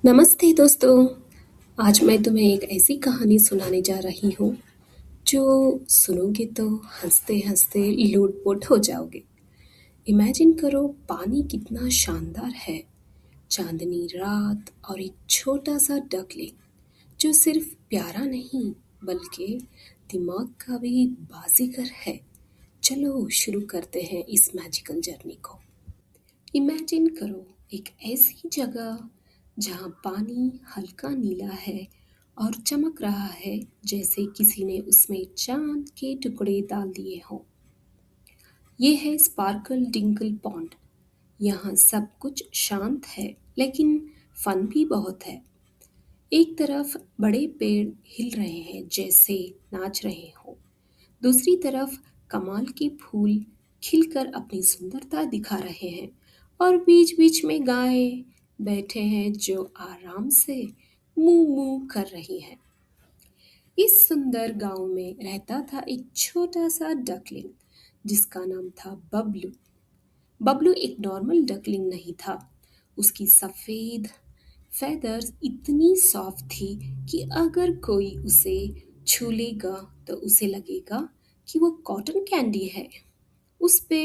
नमस्ते दोस्तों। आज मैं तुम्हें एक ऐसी कहानी सुनाने जा रही हूँ जो सुनोगे तो हंसते हंसते लोटपोट हो जाओगे। इमेजिन करो पानी कितना शानदार है, चांदनी रात और एक छोटा सा डकलिंग जो सिर्फ प्यारा नहीं बल्कि दिमाग का भी बाजीगर है। चलो शुरू करते हैं इस मैजिकल जर्नी को। इमेजिन करो एक ऐसी जगह जहाँ पानी हल्का नीला है और चमक रहा है जैसे किसी ने उसमें चांद के टुकड़े डाल दिए हों। ये है स्पार्कल डिंकल पॉन्ड। यहाँ सब कुछ शांत है लेकिन फन भी बहुत है। एक तरफ बड़े पेड़ हिल रहे हैं जैसे नाच रहे हो, दूसरी तरफ कमाल के फूल खिलकर अपनी सुंदरता दिखा रहे हैं और बीच बीच में गायें बैठे हैं जो आराम से मू मू कर रही हैं। इस सुंदर गांव में रहता था एक छोटा सा डकलिंग जिसका नाम था बबलू। बबलू एक नॉर्मल डकलिंग नहीं था। उसकी सफेद फेदर्स इतनी सॉफ्ट थी कि अगर कोई उसे छू लेगा तो उसे लगेगा कि वो कॉटन कैंडी है। उस पे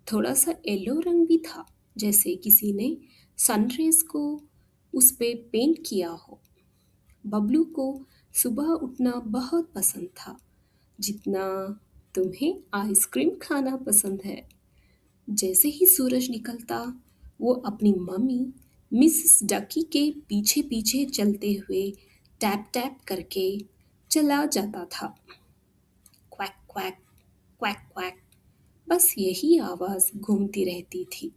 थोड़ा सा येलो रंग भी था, जैसे किसी ने सनरेज को उस पे पेंट किया हो। बबलू को सुबह उठना बहुत पसंद था, जितना तुम्हें आइसक्रीम खाना पसंद है। जैसे ही सूरज निकलता, वो अपनी मम्मी मिसेस डकी के पीछे पीछे चलते हुए टैप टैप करके चला जाता था। क्वैक क्वैक क्वैक क्वैक, बस यही आवाज घूमती रहती थी।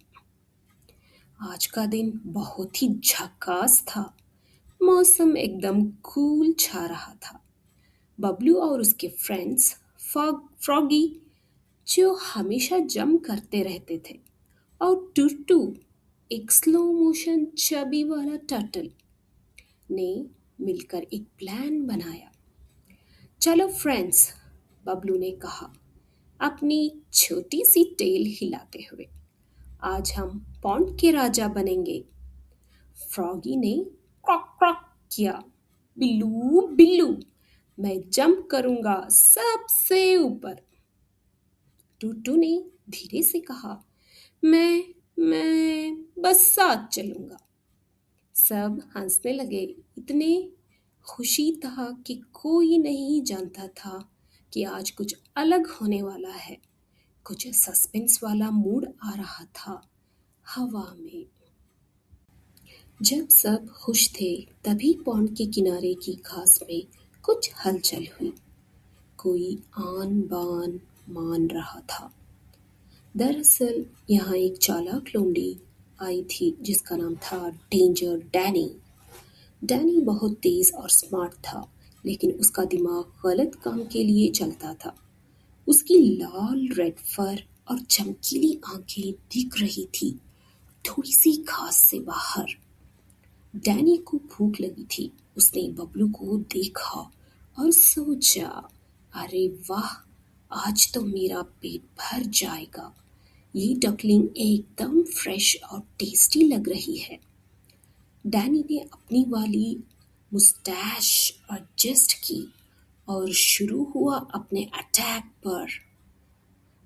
आज का दिन बहुत ही झकास था। मौसम एकदम कूल छा रहा था। बबलू और उसके फ्रेंड्स फ्रॉगी, जो हमेशा जंप करते रहते थे, और टूटू, एक स्लो मोशन चबी वाला टर्टल, ने मिलकर एक प्लान बनाया। चलो फ्रेंड्स, बबलू ने कहा अपनी छोटी सी टेल हिलाते हुए, आज हम पॉन्ड के राजा बनेंगे। फ्रॉगी ने क्रॉक क्रॉक किया, बिल्लू बिल्लू, मैं जंप करूंगा सबसे ऊपर। टूटू ने धीरे से कहा, मैं बस साथ चलूंगा। सब हंसने लगे। इतने खुशी था कि कोई नहीं जानता था कि आज कुछ अलग होने वाला है। कुछ सस्पेंस वाला मूड आ रहा था हवा में। जब सब खुश थे तभी पॉन्ड के किनारे की घास में कुछ हलचल हुई। कोई आन बान मान रहा था। दरअसल यहाँ एक चालाक लोमड़ी आई थी जिसका नाम था डेंजर डैनी। डैनी बहुत तेज और स्मार्ट था, लेकिन उसका दिमाग गलत काम के लिए चलता था। उसकी लाल रेड फर और चमकीली आंखें दिख रही थी थोड़ी सी घास से बाहर। डैनी को भूख लगी थी। उसने बबलू को देखा और सोचा, अरे वाह, आज तो मेरा पेट भर जाएगा। ये डकलिंग एकदम फ्रेश और टेस्टी लग रही है। डैनी ने अपनी वाली मुस्टैच एडजस्ट की और शुरू हुआ अपने अटैक पर।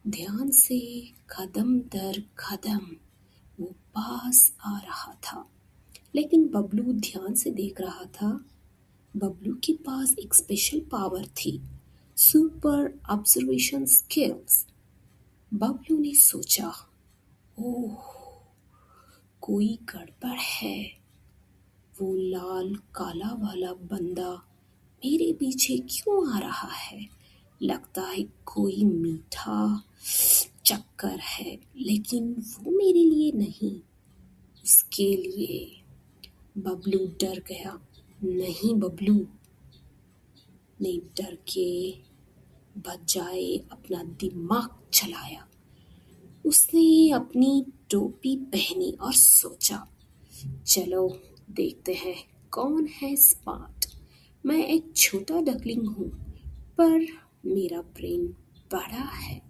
ध्यान से, कदम दर कदम, वो पास आ रहा था, लेकिन बबलू ध्यान से देख रहा था। बबलू के पास एक स्पेशल पावर थी, सुपर ऑब्जर्वेशन स्किल्स। बबलू ने सोचा, ओह, कोई गड़बड़ है। वो लाल काला वाला बंदा मेरे पीछे क्यों आ रहा है? लगता है कोई मीठा चक्कर है, लेकिन वो मेरे लिए नहीं, उसके लिए। बबलू डर गया। नहीं, बबलू ने डर के बजाय अपना दिमाग चलाया। उसने अपनी टोपी पहनी और सोचा, चलो देखते हैं कौन है स्मार्ट। मैं एक छोटा डकलिंग हूँ, पर मेरा ब्रेन बड़ा है।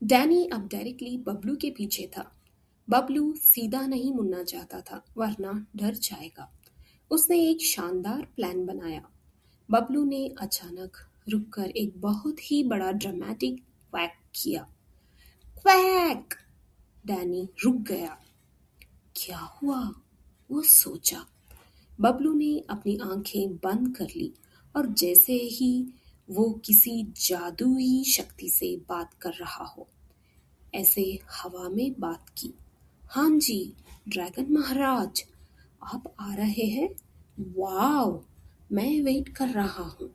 डैनी अब डायरेक्टली बबलू के पीछे था। बबलू सीधा नहीं मुड़ना चाहता था, वरना डर जाएगा। उसने एक शानदार प्लान बनाया। बबलू ने अचानक रुककर एक बहुत ही बड़ा ड्रामेटिक क्वैक किया। क्वैक! डैनी रुक गया। क्या हुआ? वो सोचा। बबलू ने अपनी आंखें बंद कर ली और जैसे ही वो किसी जादुई शक्ति से बात कर रहा हो, ऐसे हवा में बात की। हाँ जी, ड्रैगन महाराज, आप आ रहे हैं? वाव! मैं वेट कर रहा हूँ।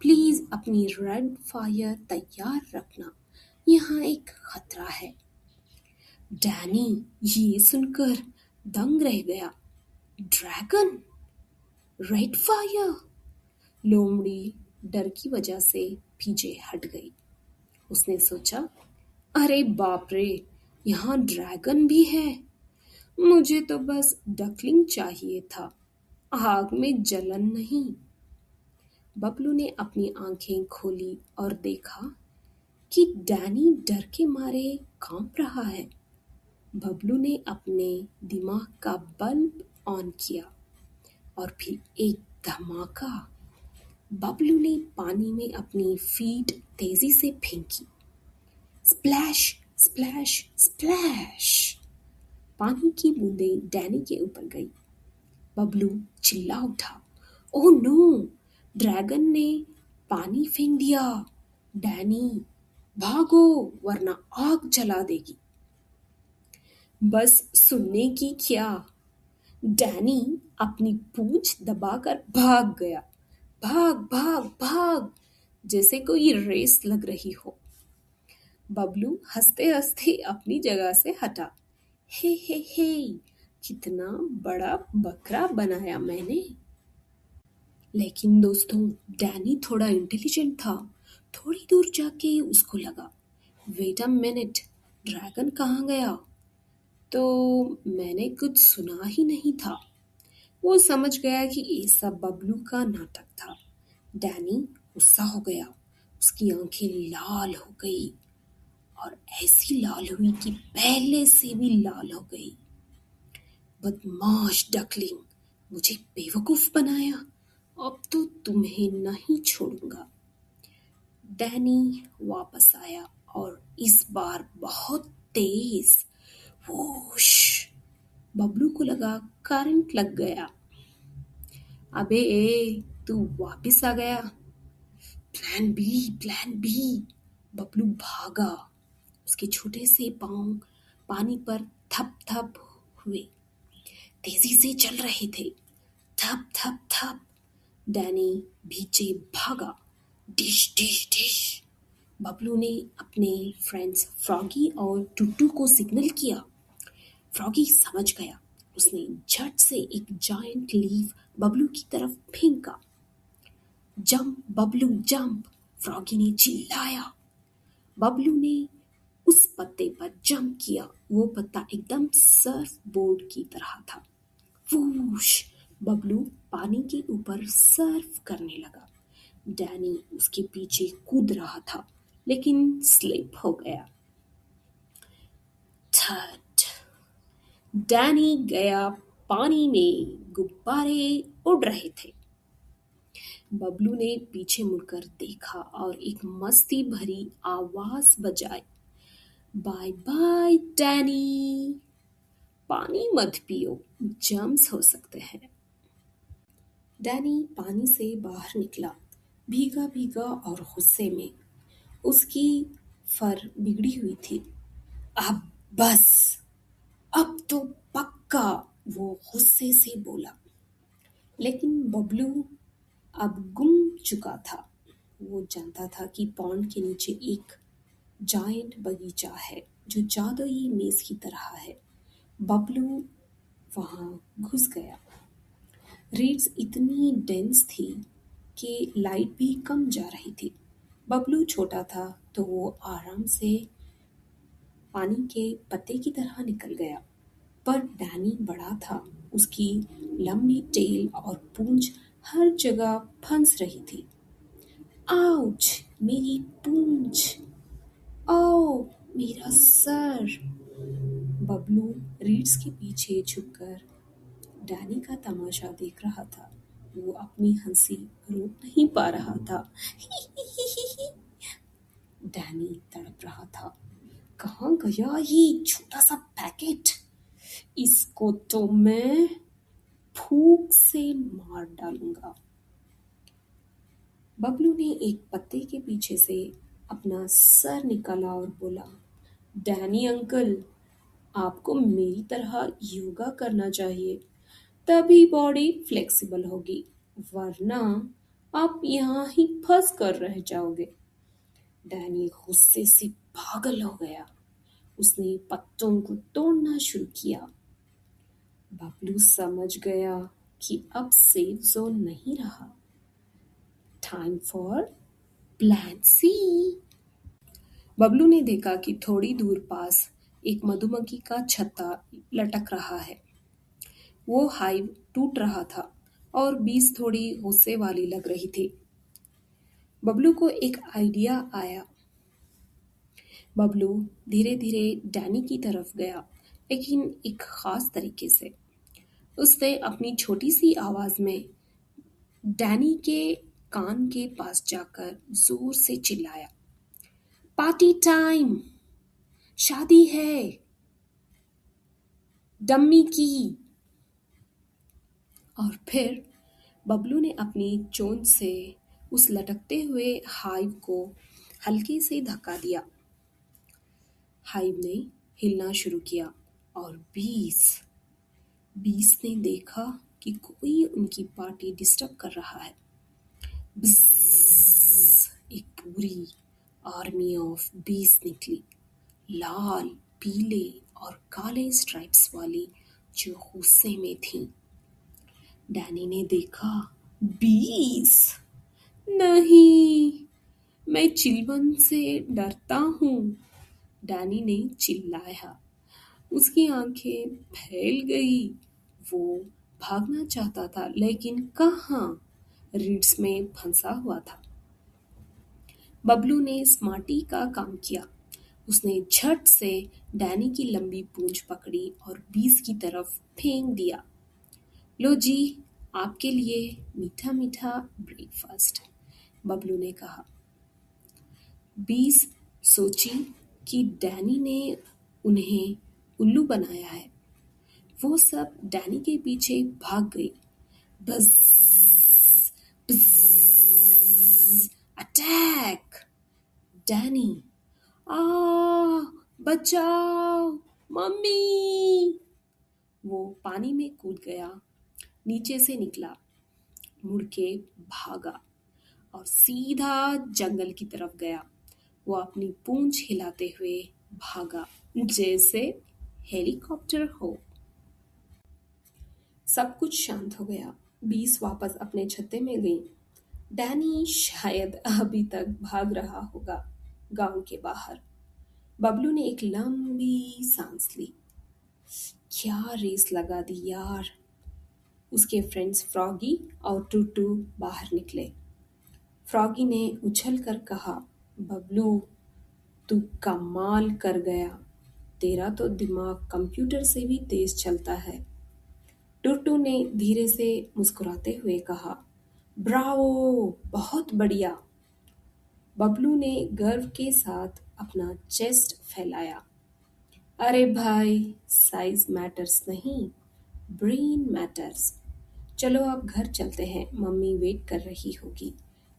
प्लीज अपनी रेड फायर तैयार रखना। यहाँ एक खतरा है। डैनी ये सुनकर दंग रह गया। ड्रैगन? Red fire? लोमड़ी डर की वजह से पीछे हट गई। उसने सोचा, अरे बाप रे, यहाँ ड्रैगन भी है। मुझे तो बस डकलिंग चाहिए था, आग में जलन नहीं। बबलू ने अपनी आंखें खोली और देखा कि डैनी डर के मारे कांप रहा है। बबलू ने अपने दिमाग का बल्ब ऑन किया और फिर एक धमाका। बबलू ने पानी में अपनी फीट तेजी से फेंकी। Splash splash splash! पानी की बूंदें डैनी के ऊपर गई। बबलू चिल्ला उठा, ओह नो! ड्रैगन ने पानी फेंक दिया। डैनी भागो वरना आग जला देगी। बस सुनने की क्या? डैनी अपनी पूंछ दबाकर भाग गया। भाग भाग भाग, जैसे कोई रेस लग रही हो। बबलू हंसते हंसते अपनी जगह से हटा। हे, कितना बड़ा बकरा बनाया मैंने। लेकिन दोस्तों, डैनी थोड़ा इंटेलिजेंट था। थोड़ी दूर जाके उसको लगा, वेट अ मिनट, ड्रैगन कहाँ गया? तो मैंने कुछ सुना ही नहीं था। वो समझ गया कि ये सब बबलू का नाटक था। डैनी गुस्सा हो गया। उसकी आंखें लाल हो गई और ऐसी लाल हुई कि पहले से भी लाल हो गई। बदमाश डकलिंग, मुझे बेवकूफ बनाया। अब तो तुम्हें नहीं छोड़ूंगा। डैनी वापस आया और इस बार बहुत तेज। वूश! बबलू को लगा करंट लग गया। अबे तू वापस आ गया। Plan B. बबलू भागा। उसके छोटे से पांव पानी पर थप थप हुए, तेजी से चल रहे थे। थप थप थप। डैनी पीछे भागा। Dish dish dish. बबलू ने अपने फ्रेंड्स फ्रॉगी और टुट्टू को सिग्नल किया। फ्रॉगी समझ गया। उसने झट से एक जायंट लीफ बबलू की तरफ फेंका। Jump Bablu jump! फ्रॉगी ने चिल्लाया। बबलू ने उस पत्ते पर जंप किया। वो पत्ता एकदम सर्फ बोर्ड की तरह था। वूश! बबलू पानी के ऊपर सर्फ करने लगा। डैनी उसके पीछे कूद रहा था, लेकिन स्लिप हो गया। थट! डैनी गया पानी में। गुब्बारे उड़ रहे थे। बबलू ने पीछे मुड़कर देखा और एक मस्ती भरी आवाज बजाई, बाय बाय डैनी! पानी मत पियो, जर्म्स हो सकते हैं। डैनी पानी से बाहर निकला, भीगा भीगा और गुस्से में। उसकी फर बिगड़ी हुई थी। अब बस, अब तो पक्का, वो गुस्से से बोला। लेकिन बबलू अब गुम चुका था। वो जानता था कि पॉन्ड के नीचे एक जायंट बगीचा है जो जादुई मेज की तरह है। बबलू वहां घुस गया। रीड्स इतनी डेंस थी कि लाइट भी कम जा रही थी। बबलू छोटा था तो वो आराम से पानी के पत्ते की तरह निकल गया, पर डैनी बड़ा था। उसकी लंबी टेल और पूंछ हर जगह फंस रही थी। आउच! मेरी पूंछ! ओह! मेरा सर! बबलू रीड्स के पीछे छुपकर डैनी का तमाशा देख रहा था। वो अपनी हंसी रोक नहीं पा रहा था। डैनी तड़प रहा था। कहाँ गया ये छोटा सा पैकेट? इसको तो मैं फूंक से मार डालूंगा। बबलू ने एक पत्ते के पीछे से अपना सर निकाला और बोला, डैनी अंकल, आपको मेरी तरह योगा करना चाहिए, तभी बॉडी फ्लेक्सिबल होगी, वरना आप यहाँ ही फंस कर रह जाओगे। डैनी गुस्से से पागल हो गया। उसने पत्तों को तोड़ना शुरू किया। बबलू समझ गया कि अब सेफ जोन नहीं रहा। Time for plan C. Bablu ने देखा कि थोड़ी दूर पास एक मधुमक्खी का छत्ता लटक रहा है। वो हाइव टूट रहा था और बीज थोड़ी गुस्से वाली लग रही थी। बबलू को एक आइडिया आया। बबलू धीरे धीरे डैनी की तरफ गया, लेकिन एक खास तरीके से। उसने अपनी छोटी सी आवाज में डैनी के कान के पास जाकर जोर से चिल्लाया, पार्टी टाइम, शादी है डम्मी की। और फिर बबलू ने अपनी चोंच से उस लटकते हुए हाइव को हल्के से धक्का दिया। हाइव ने हिलना शुरू किया और बीस ने देखा कि कोई उनकी पार्टी डिस्टर्ब कर रहा है। ब्ज़्ज़, एक पूरी आर्मी ऑफ बीस निकली, लाल, पीले और काले स्ट्राइप्स वाली, जो गुस्से में थीं। डैनी ने देखा, 20? नहीं, मैं चिलवन से डरता हूँ, डैनी ने चिल्लाया। उसकी आंखें फैल गई। वो भागना चाहता था, लेकिन कहाँ, रीड्स में फंसा हुआ था। बबलू ने स्मार्टी का काम किया। उसने झट से डैनी की लंबी पूंछ पकड़ी और बीस की तरफ फेंक दिया। लो जी, आपके लिए मीठा मीठा ब्रेकफास्ट, बबलू ने कहा। बीस सोची कि डैनी ने उन्हें उल्लू बनाया है। वो सब डैनी के पीछे भाग गई। Buzz buzz, attack! डैनी, आ, बचाओ, मम्मी! वो पानी में कूद गया, नीचे से निकला, मुड़ के भागा और सीधा जंगल की तरफ गया। वो अपनी पूंछ हिलाते हुए भागा, जैसे हेलीकॉप्टर हो। सब कुछ शांत हो गया। बीस वापस अपने छत्ते में गई। डैनी शायद अभी तक भाग रहा होगा गांव के बाहर। बबलू ने एक लंबी सांस ली। क्या रेस लगा दी यार। उसके फ्रेंड्स फ्रॉगी और टूटू बाहर निकले। फ्रॉगी ने उछल कर कहा, बबलू, तू कमाल कर गया। तेरा तो दिमाग कंप्यूटर से भी तेज चलता है। टुरटू ने धीरे से मुस्कुराते हुए कहा, ब्रावो, बहुत बढ़िया। बबलू ने गर्व के साथ अपना चेस्ट फैलाया। अरे भाई, साइज मैटर्स नहीं, ब्रेन मैटर्स। चलो अब घर चलते हैं, मम्मी वेट कर रही होगी।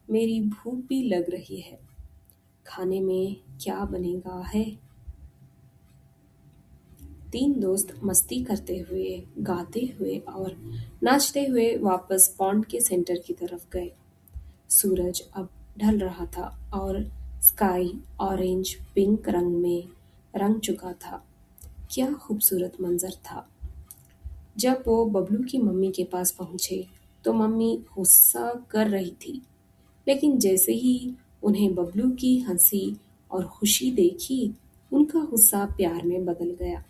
मेरी भूख भी लग रही है। खाने में क्या बनेगा है? तीन दोस्त मस्ती करते हुए, गाते हुए और नाचते हुए वापस पॉन्ड के सेंटर की तरफ गए। सूरज अब ढल रहा था और स्काई ऑरेंज पिंक रंग में रंग चुका था। क्या खूबसूरत मंजर था। जब वो बबलू की मम्मी के पास पहुंचे तो मम्मी गुस्सा कर रही थी, लेकिन जैसे ही उन्हें बबलू की हंसी और खुशी देखी, उनका गुस्सा प्यार में बदल गया।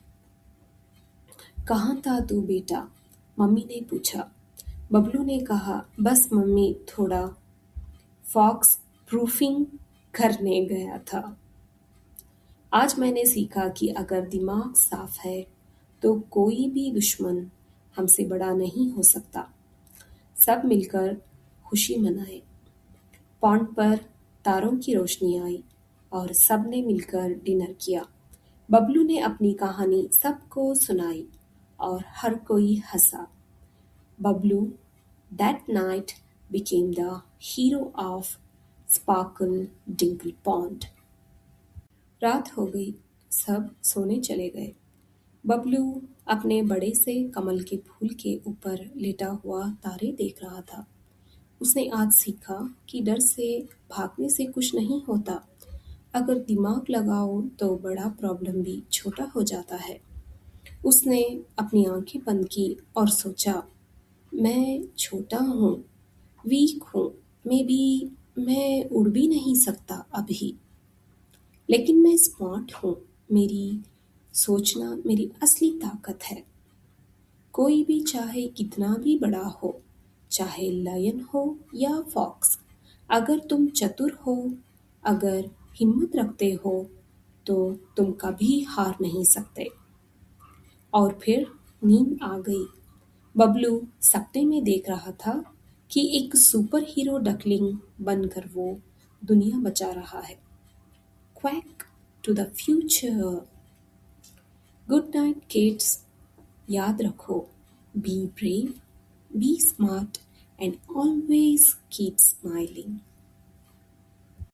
कहाँ था तू बेटा? मम्मी ने पूछा। बबलू ने कहा, बस मम्मी, थोड़ा फॉक्स प्रूफिंग करने गया था। आज मैंने सीखा कि अगर दिमाग साफ है तो कोई भी दुश्मन हमसे बड़ा नहीं हो सकता। सब मिलकर खुशी मनाए। पॉन्ड पर तारों की रोशनी आई और सबने मिलकर डिनर किया। बबलू ने अपनी कहानी सबको सुनाई और हर कोई हंसा। Bablu that night became the hero of Sparkle Dinkle Pond. रात हो गई, सब सोने चले गए। बबलू अपने बड़े से कमल के फूल के ऊपर लेटा हुआ तारे देख रहा था। उसने आज सीखा कि डर से भागने से कुछ नहीं होता। अगर दिमाग लगाओ तो बड़ा प्रॉब्लम भी छोटा हो जाता है। उसने अपनी आंखें बंद की और सोचा, मैं छोटा हूँ, वीक हूँ, मे बी मैं उड़ भी नहीं सकता अभी, लेकिन मैं स्मार्ट हूँ। मेरी सोचना मेरी असली ताकत है। कोई भी चाहे कितना भी बड़ा हो, चाहे लायन हो या फॉक्स, अगर तुम चतुर हो, अगर हिम्मत रखते हो, तो तुम कभी हार नहीं सकते। और फिर नींद आ गई। बबलू सपने में देख रहा था कि एक सुपर हीरो डकलिंग बनकर वो दुनिया बचा रहा है। Quack to the future. Good night kids. याद रखो, be brave, be smart and always keep smiling.